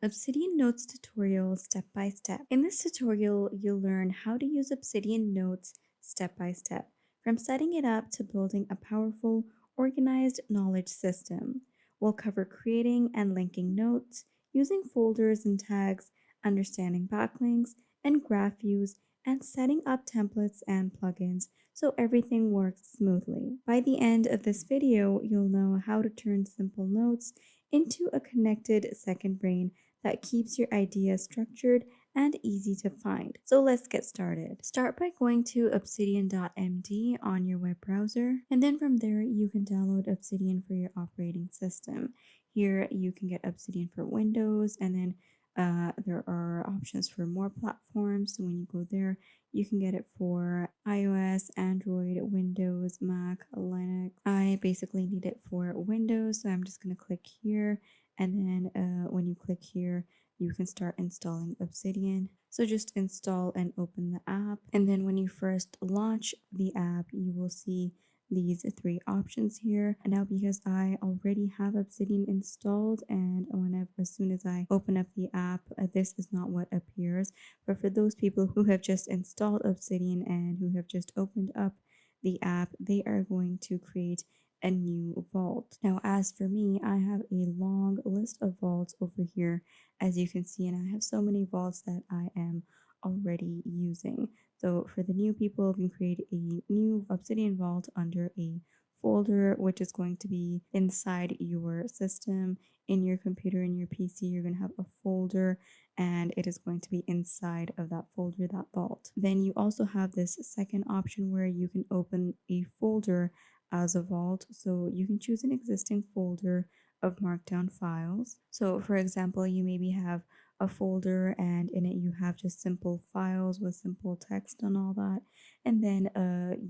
Obsidian Notes tutorial step by step. In this tutorial, you'll learn how to use Obsidian Notes step by step, from setting it up to building a powerful, organized knowledge system. We'll cover creating and linking notes, using folders and tags, understanding backlinks and graph views, and setting up templates and plugins so everything works smoothly. By the end of this video, you'll know how to turn simple notes into a connected second brain that keeps your ideas structured and easy to find. So let's get started. Start by going to obsidian.md on your web browser, and then from there you can download Obsidian for your operating system. Here you can get Obsidian for Windows, and then there are options for more platforms. So when you go there, you can get it for iOS, Android, Windows, Mac, Linux. I basically need it for Windows, so I'm just going to click here, and then when you click here, you can start installing Obsidian. So just install and open the app, and then when you first launch the app, you will see these three options here. And now because I already have Obsidian installed, and as soon as I open up the app, this is not what appears. But for those people who have just installed Obsidian and who have just opened up the app, they are going to create a new vault. Now, as for me, I have a long list of vaults over here, as you can see, and I have so many vaults that I am already using. So for the new people, you can create a new Obsidian vault under a folder, which is going to be inside your system. In your computer, in your PC, you're going to have a folder, and it is going to be inside of that folder, that vault. Then you also have this second option where you can open a folder as a vault. So you can choose an existing folder of markdown files. So for example, you maybe have a folder and in it you have just simple files with simple text and all that, and then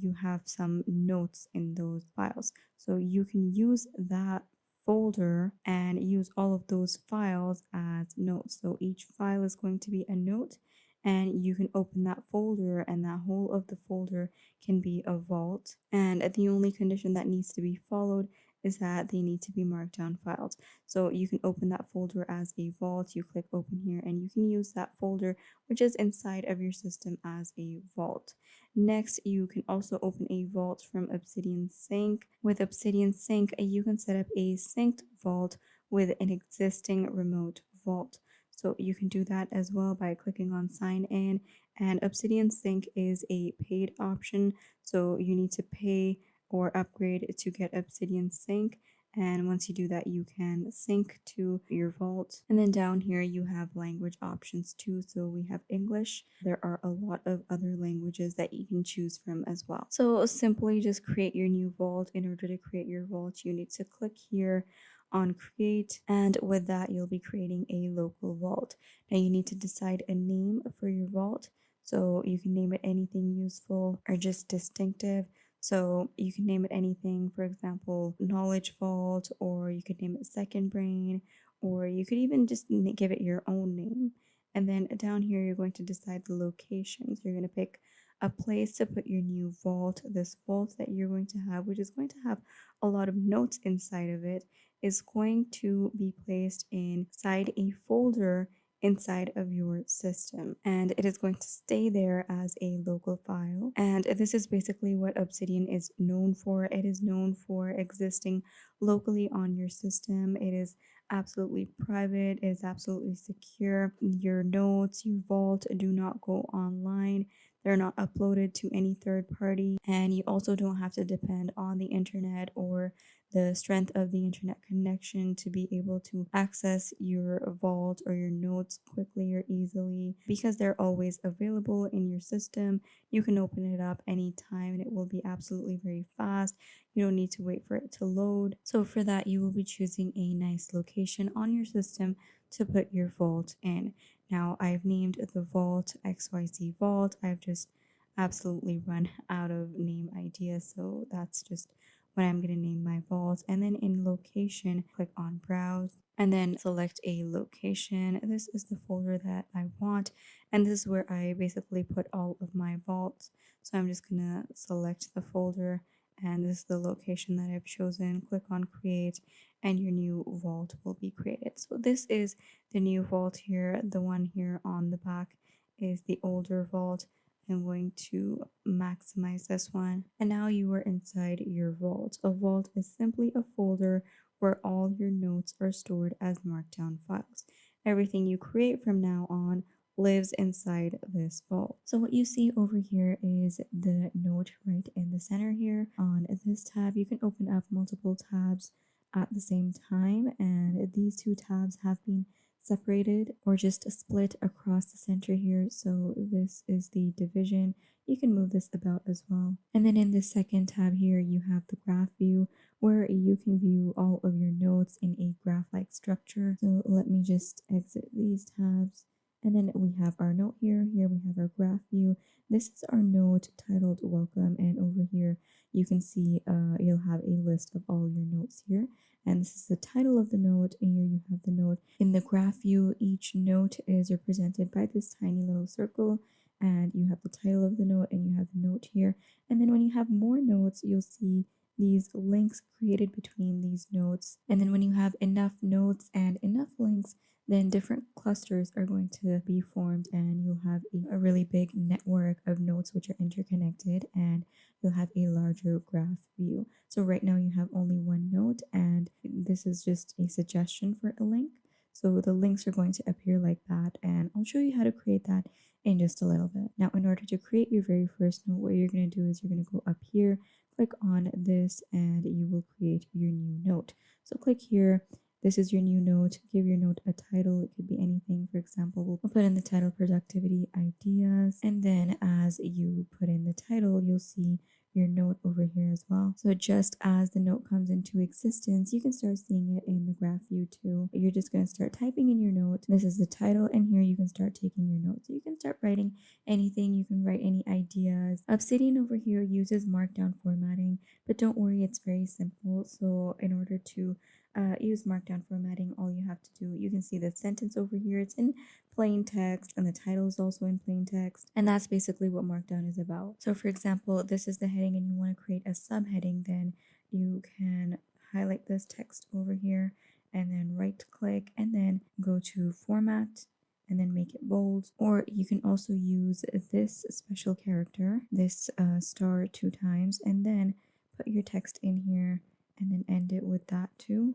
you have some notes in those files, so you can use that folder and use all of those files as notes. So each file is going to be a note, and you can open that folder, and that whole of the folder can be a vault. And the only condition that needs to be followed is that they need to be markdown files. So you can open that folder as a vault. You click open here, and you can use that folder, which is inside of your system, as a vault. Next, you can also open a vault from Obsidian Sync. With Obsidian Sync, you can set up a synced vault with an existing remote vault. So you can do that as well by clicking on sign in, and Obsidian Sync is a paid option, so you need to pay or upgrade to get Obsidian Sync. And once you do that, you can sync to your vault. And then down here, you have language options too. So we have English. There are a lot of other languages that you can choose from as well. So simply just create your new vault. In order to create your vault, you need to click here on create, and with that you'll be creating a local vault. Now you need to decide a name for your vault, so you can name it anything useful or just distinctive. So you can name it anything, for example, knowledge vault, or you could name it second brain, or you could even just give it your own name. And then down here you're going to decide the locations. You're going to pick a place to put your new vault. This vault that you're going to have, which is going to have a lot of notes inside of it, is going to be placed inside a folder inside of your system, and it is going to stay there as a local file. And this is basically what Obsidian is known for. It is known for existing locally on your system. It is absolutely private, it is absolutely secure. Your notes, your vault do not go online. They're not uploaded to any third party, and you also don't have to depend on the internet or the strength of the internet connection to be able to access your vault or your notes quickly or easily, because they're always available in your system. You can open it up anytime and it will be absolutely very fast. You don't need to wait for it to load. So for that, you will be choosing a nice location on your system to put your vault in. Now I've named the vault XYZ Vault. I've just absolutely run out of name ideas, so that's just what I'm going to name my vault. And then in location, click on browse and then select a location. This is the folder that I want, and this is where I basically put all of my vaults. So I'm just going to select the folder and this is the location that I've chosen. Click on create and your new vault will be created. So this is the new vault here. The one here on the back is the older vault. I'm going to maximize this one. And now you are inside your vault. A vault is simply a folder where all your notes are stored as markdown files. Everything you create from now on lives inside this vault. So what you see over here is the note right in the center here. On this tab, you can open up multiple tabs at the same time, and these two tabs have been separated or just split across the center here. So this is the division. You can move this about as well. And then in the second tab here, you have the graph view where you can view all of your notes in a graph-like structure. So let me just exit these tabs. And then we have our note here. Here we have our graph view. This is our note titled welcome. And over here, you can see you'll have a list of all your notes here. And this is the title of the note. And here you have the note. In the graph view, each note is represented by this tiny little circle. And you have the title of the note and you have the note here. And then when you have more notes, you'll see these links created between these notes. And then when you have enough notes and enough links, then different clusters are going to be formed and you'll have a really big network of notes which are interconnected, and you'll have a larger graph view. So right now you have only one note, and this is just a suggestion for a link. So the links are going to appear like that, and I'll show you how to create that in just a little bit. Now, in order to create your very first note, what you're going to do is you're going to go up here, click on this, and you will create your new note. So click here. This is your new note. Give your note a title. It could be anything. For example, we'll put in the title productivity ideas. And then as you put in the title, you'll see your note over here as well. So just as the note comes into existence, you can start seeing it in the graph view too. You're just going to start typing in your note. This is the title, and here you can start taking your notes. So you can start writing anything. You can write any ideas. Obsidian over here uses markdown formatting, but don't worry, it's very simple. So in order to use markdown formatting, all you have to do, you can see the sentence over here, it's in plain text, and the title is also in plain text, and that's basically what markdown is about. So for example, this is the heading and you want to create a subheading, then you can highlight this text over here and then right click and then go to format and then make it bold. Or you can also use this special character, this star 2 times, and then put your text in here and then end it with that too,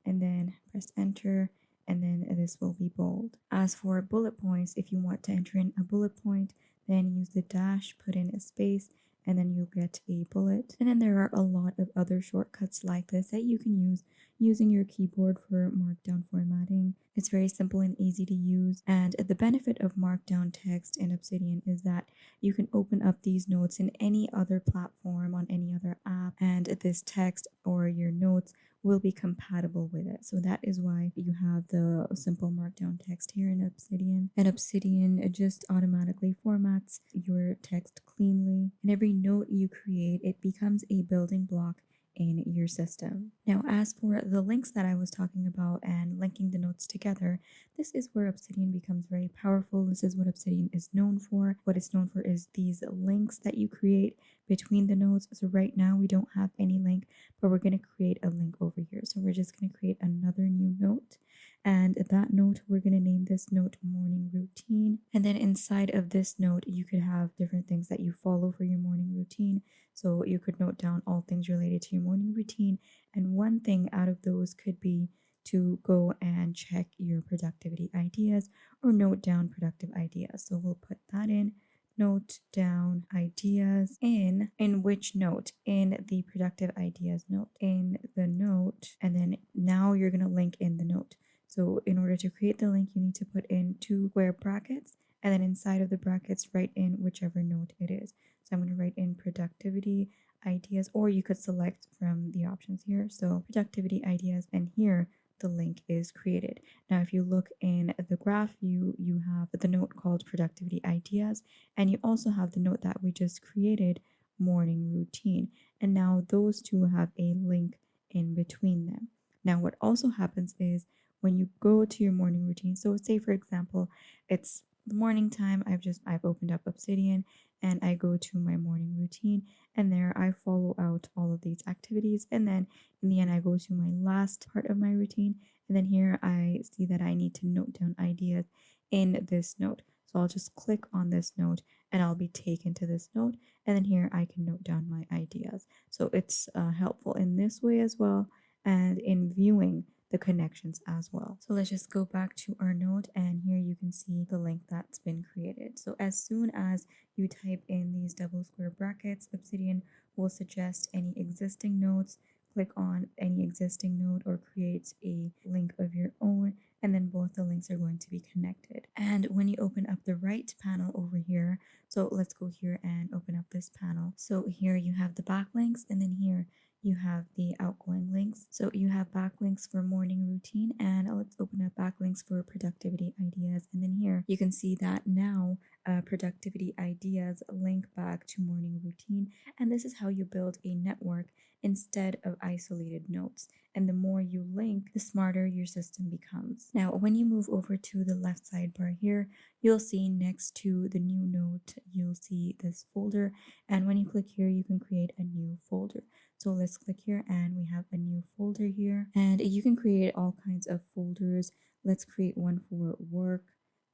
and then press enter, and then this will be bold. As for bullet points, if you want to enter in a bullet point, then use the dash, put in a space, and then you'll get a bullet. And then there are a lot of other shortcuts like this that you can use using your keyboard for markdown formatting. It's very simple and easy to use, and the benefit of markdown text in Obsidian is that you can open up these notes in any other platform, on any other app, and this text or your notes will be compatible with it. So that is why you have the simple markdown text here in Obsidian. And Obsidian just automatically formats your text cleanly. And every note you create, it becomes a building block in your system. Now, as for the links that I was talking about and linking the notes together, this is where Obsidian becomes very powerful. This is what Obsidian is known for. What it's known for is these links that you create between the notes. So right now we don't have any link, but we're going to create a link over here. So we're just going to create another new note. And that note, we're going to name this note morning routine. And then inside of this note, you could have different things that you follow for your morning routine. So you could note down all things related to your morning routine. And one thing out of those could be to go and check your productivity ideas or note down productive ideas. So we'll put that in. Note down ideas in which note? In the productive ideas note. In the note, and then now you're going to link in the note. So in order to create the link, you need to put in 2 square brackets, and then inside of the brackets, write in whichever note it is. So I'm going to write in productivity ideas, or you could select from the options here. So productivity ideas, and here the link is created. Now, if you look in the graph view, you have the note called productivity ideas, and you also have the note that we just created, morning routine. And now those two have a link in between them. Now, what also happens is when you go to your morning routine, so say for example, it's the morning time, I've opened up Obsidian, and I go to my morning routine, and there I follow out all of these activities, and then in the end I go to my last part of my routine, and then here I see that I need to note down ideas in this note. So I'll just click on this note and I'll be taken to this note, and then here I can note down my ideas. So it's helpful in this way as well, and in viewing the connections as well. So let's just go back to our note, and here you can see the link that's been created. So as soon as you type in these double square brackets, Obsidian will suggest any existing notes. Click on any existing note or create a link of your own, and then both the links are going to be connected. And when you open up the right panel over here, so let's go here and open up this panel. So here you have the backlinks, and then here you have the outgoing links. So you have backlinks for morning routine, and let's open up backlinks for productivity ideas. And then here you can see that now productivity ideas link back to morning routine. And this is how you build a network instead of isolated notes. And the more you link, the smarter your system becomes. Now, when you move over to the left sidebar here, you'll see next to the new note, you'll see this folder. And when you click here, you can create a new folder. So let's click here and we have a new folder here, and you can create all kinds of folders. Let's create one for work.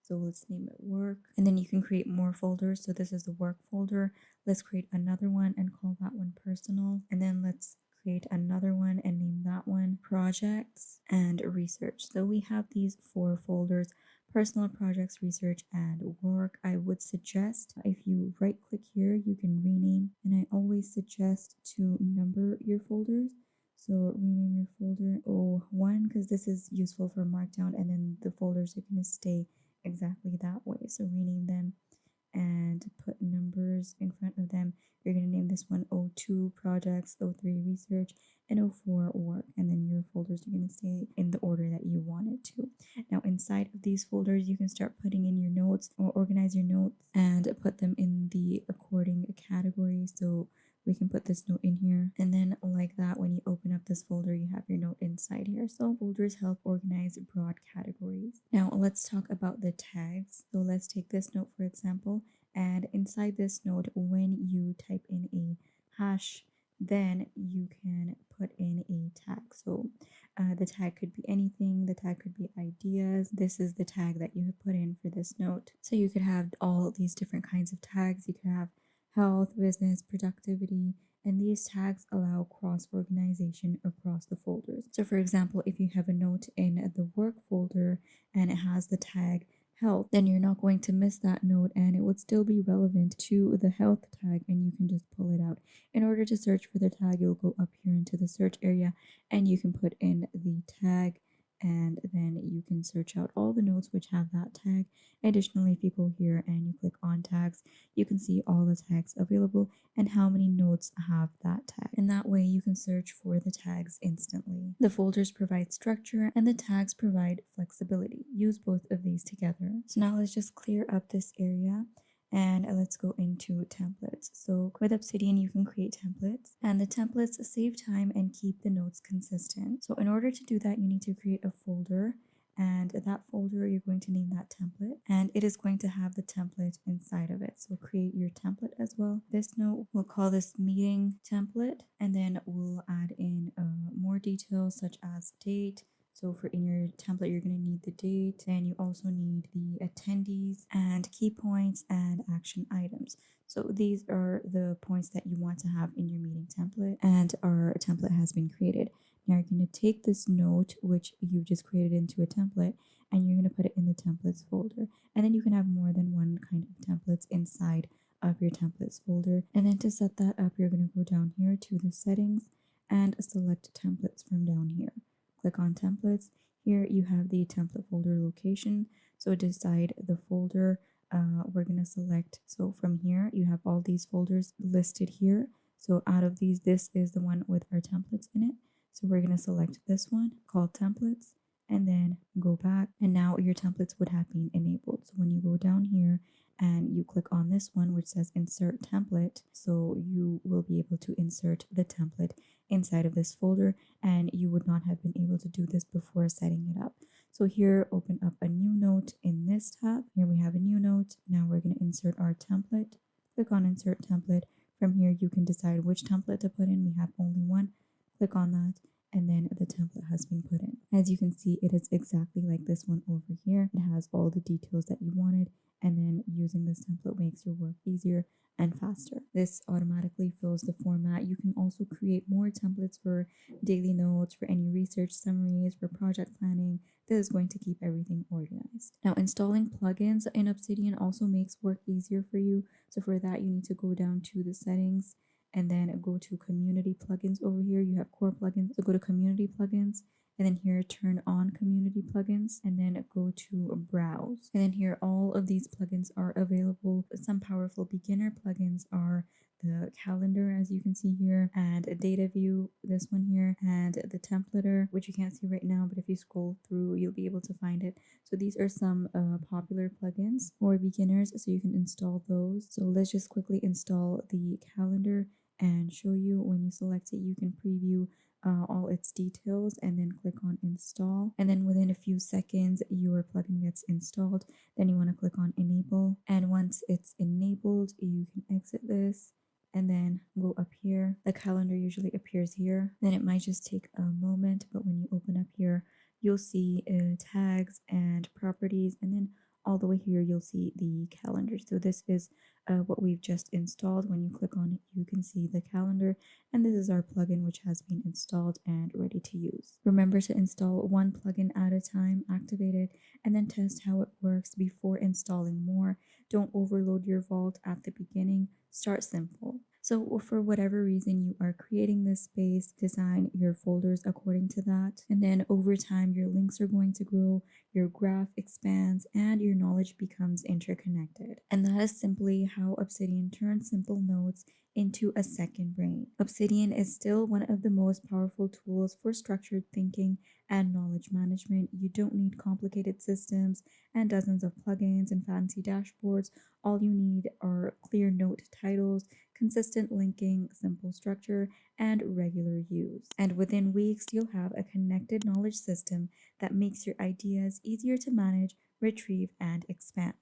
So let's name it work, and then you can create more folders. So this is the work folder. Let's create another one and call that one personal. And then let's create another one and name that one projects and research. So we have these 4 folders: personal, projects, research, and work. I would suggest if you right click here, you can rename, and I always suggest to number your folders. So rename your folder O1 because this is useful for markdown, and then the folders are going to stay exactly that way. So rename them and put numbers in front of them. You're going to name this one O2 projects, O3 research, and O4 work, and then your folders are going to stay in the order that you want it to. Now inside of these folders, you can start putting in your notes or organize your notes and put them in the according category. So we can put this note in here, and then like that, when you open up this folder, you have your note inside here. So folders help organize broad categories. Now let's talk about the tags. So let's take this note for example, and inside this note, when you type in a hash, then you can put in a tag. So the tag could be anything. The tag could be ideas. This is the tag that you have put in for this note. So you could have all these different kinds of tags. You could have health, business, productivity, and these tags allow cross-organization across the folders. So for example, if you have a note in the work folder and it has the tag health, then you're not going to miss that note, and it would still be relevant to the health tag, and you can just pull it out. In order to search for the tag, you'll go up here into the search area and you can put in the tag, and then you can search out all the notes which have that tag. Additionally, if you go here and you click on tags, you can see all the tags available and how many notes have that tag. And that way you can search for the tags instantly. The folders provide structure and the tags provide flexibility. Use both of these together. So now let's just clear up this area. And let's go into templates. So with Obsidian, you can create templates, and the templates save time and keep the notes consistent. So in order to do that, you need to create a folder, and that folder, you're going to name that template, and it is going to have the template inside of it. So create your template as well. This note, we'll call this meeting template, and then we'll add in more details such as date. So for in your template, you're going to need the date, and you also need the attendees and key points and action items. So these are the points that you want to have in your meeting template, and our template has been created. Now you're going to take this note, which you've just created into a template, and you're going to put it in the templates folder. And then you can have more than one kind of templates inside of your templates folder. And then to set that up, you're going to go down here to the settings and select templates from down here. Click on templates. Here you have the template folder location. So decide the folder we're going to select. So from here, you have all these folders listed here. So out of these, this is the one with our templates in it. So we're going to select this one called templates and then go back. And now your templates would have been enabled. So when you go down here and you click on this one, which says insert template, so you will be able to insert the template inside of this folder, and you would not have been able to do this before setting it up. So here, open up a new note in this tab. Here we have a new note. Now we're going to insert our template. click on Insert Template. From here, you can decide which template to put in. We have only one. Click on that, and then the template has been put in. As you can see, it is exactly like this one over here. It has all the details that you wanted, and then using this template makes your work easier and faster. This automatically fills the format. You can also create more templates for daily notes, for any research summaries, for project planning. This is going to keep everything organized. Now, installing plugins in Obsidian also makes work easier for you. So for that, you need to go down to the settings and then go to community plugins. Over here you have core plugins, so go to community plugins, and then here turn on community plugins, and then go to browse, and then here all of these plugins are available. Some powerful beginner plugins are the calendar, as you can see here, and a data view, this one here, and the templater, which you can't see right now, but if you scroll through you'll be able to find it. So these are some popular plugins for beginners, so you can install those. So let's just quickly install the calendar and show you. When you select it, you can preview all its details and then click on install, and then within a few seconds your plugin gets installed. Then you want to click on enable, and once it's enabled you can exit this and then go up here. The calendar usually appears here, then it might just take a moment, but when you open up here you'll see tags and properties, and then all the way here you'll see the calendar. So this is what we've just installed. When you click on it you can see the calendar, and this is our plugin which has been installed and ready to use. Remember to install one plugin at a time, activate it, and then test how it works before installing more. Don't overload your vault at the beginning. Start simple. So for whatever reason you are creating this space, design your folders according to that, and then over time your links are going to grow, your graph expands, and your knowledge becomes interconnected. And that is simply how Obsidian turns simple notes into a second brain. Obsidian is still one of the most powerful tools for structured thinking and knowledge management. You don't need complicated systems and dozens of plugins and fancy dashboards. All you need are clear note titles, consistent linking, simple structure, and regular use. And within weeks, you'll have a connected knowledge system that makes your ideas easier to manage, retrieve, and expand.